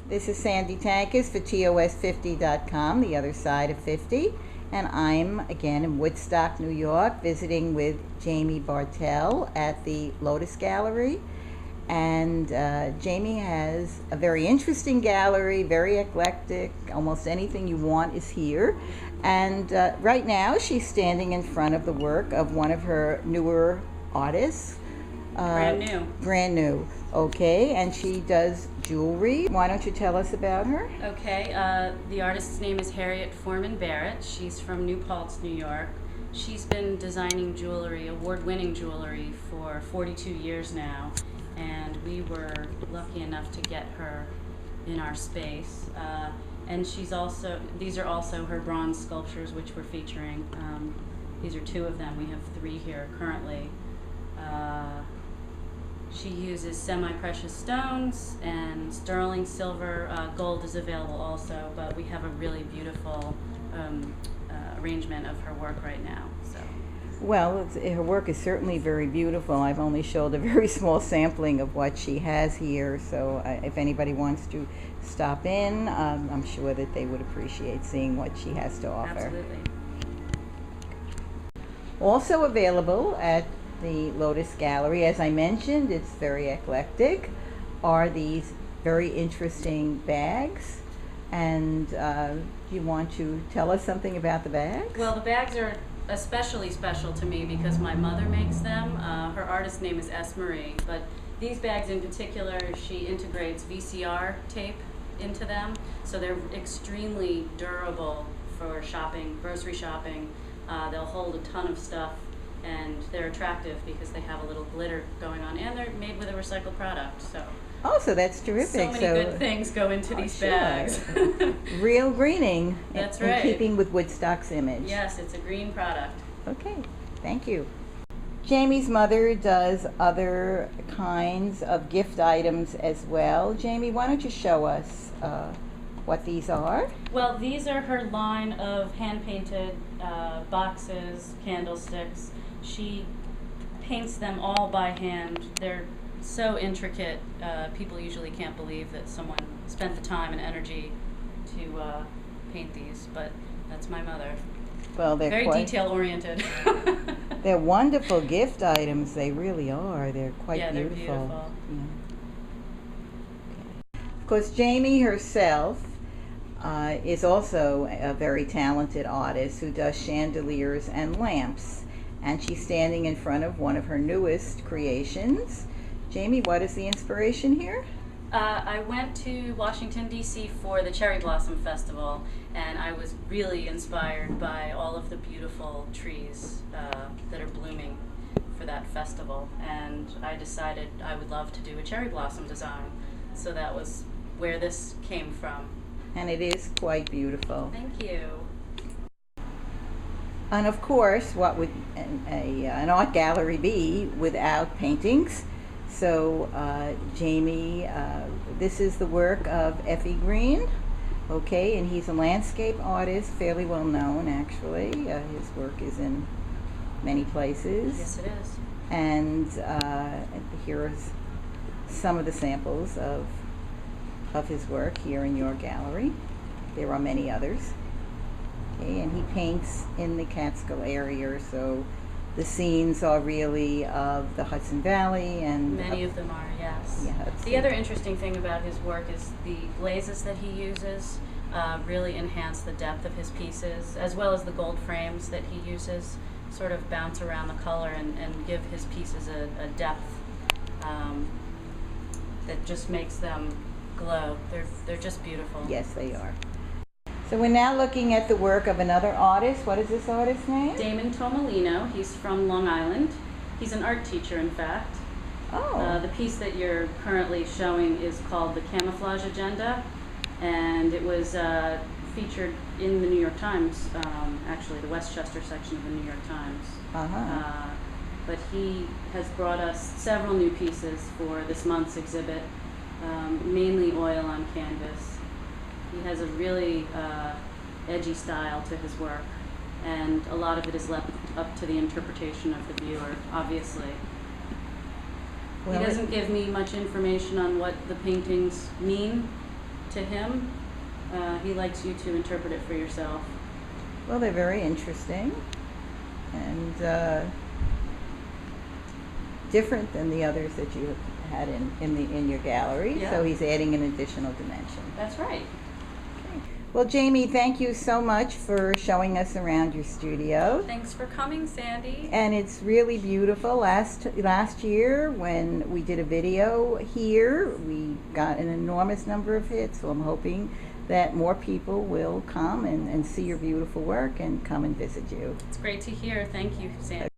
This is Sandy Tankus for TOS50.com, the other side of 50. And I'm, again, in Woodstock, New York, visiting with Jamie Bartell at the Lotus Gallery. And Jamie has a very interesting gallery, very eclectic. Almost anything you want is here. And right now she's standing in front of the work of one of her newer artists. Brand new. Okay, and she does jewelry. Why don't you tell us about her? Okay, the artist's name is Harriet Foreman Barrett. She's from New Paltz, New York. She's been designing jewelry, award-winning jewelry, for 42 years now, and we were lucky enough to get her in our space. And these are also her bronze sculptures, which we're featuring. These are two of them. We have three here currently. She uses semi-precious stones and sterling silver. Gold is available also, but we have a really beautiful arrangement of her work right now. So. Well, her work is certainly very beautiful. I've only showed a very small sampling of what she has here, so if anybody wants to stop in, I'm sure that they would appreciate seeing what she has to offer. Absolutely. Also available at the Lotus Gallery, as I mentioned, it's very eclectic, are these very interesting bags. And do you want to tell us something about the bags? Well, the bags are especially special to me because my mother makes them. Her artist name is S. Marie, but these bags in particular, she integrates VCR tape into them, so they're extremely durable for shopping, grocery shopping. They'll hold a ton of stuff, and they're attractive because they have a little glitter going on, and they're made with a recycled product. So that's terrific. So many good things go into these bags. Real greening. That's in right. keeping with Woodstock's image. Yes, it's a green product. Okay, thank you. Jamie's mother does other kinds of gift items as well. Jamie, why don't you show us what these are? Well, these are her line of hand-painted boxes, candlesticks. She paints them all by hand. They're so intricate, people usually can't believe that someone spent the time and energy to paint these, but that's my mother. Well, they're very detail-oriented. They're wonderful gift items. They really are. They're quite beautiful. They're beautiful. Yeah. Okay. Of course, Jamie herself is also a very talented artist who does chandeliers and lamps, and she's standing in front of one of her newest creations. Jamie, what is the inspiration here? I went to Washington, D.C. for the Cherry Blossom Festival, and I was really inspired by all of the beautiful trees that are blooming for that festival, and I decided I would love to do a cherry blossom design, so that was where this came from. And it is quite beautiful. Thank you. And of course, what would an art gallery be without paintings? So, Jamie, this is the work of Effie Green, okay, and he's a landscape artist, fairly well known actually. His work is in many places. Yes, it is. And here are some of the samples of his work here in your gallery. There are many others. Okay, and he paints in the Catskill area, so the scenes are really of the Hudson Valley, and many of them are, yes. Yeah, the other interesting thing about his work is the glazes that he uses really enhance the depth of his pieces, as well as the gold frames that he uses sort of bounce around the color and give his pieces a depth that just makes them glow. They're just beautiful. Yes, they are. So we're now looking at the work of another artist. What is this artist's name? Damon Tomolino. He's from Long Island. He's an art teacher, in fact. Oh. The piece that you're currently showing is called The Camouflage Agenda, and it was featured in the New York Times, actually the Westchester section of the New York Times. But he has brought us several new pieces for this month's exhibit, mainly oil on canvas. He has a really edgy style to his work, and a lot of it is left up to the interpretation of the viewer, obviously. Well, he doesn't give me much information on what the paintings mean, to him, he likes you to interpret it for yourself. Well, they're very interesting and different than the others that you had in your gallery. Yeah. So he's adding an additional dimension. That's right. Okay. Well, Jamie, thank you so much for showing us around your studio. Thanks for coming, Sandy. And it's really beautiful. Last year when we did a video here, we got an enormous number of hits. So I'm hoping that more people will come and see your beautiful work and come and visit you. It's great to hear. Thank you, Sandy.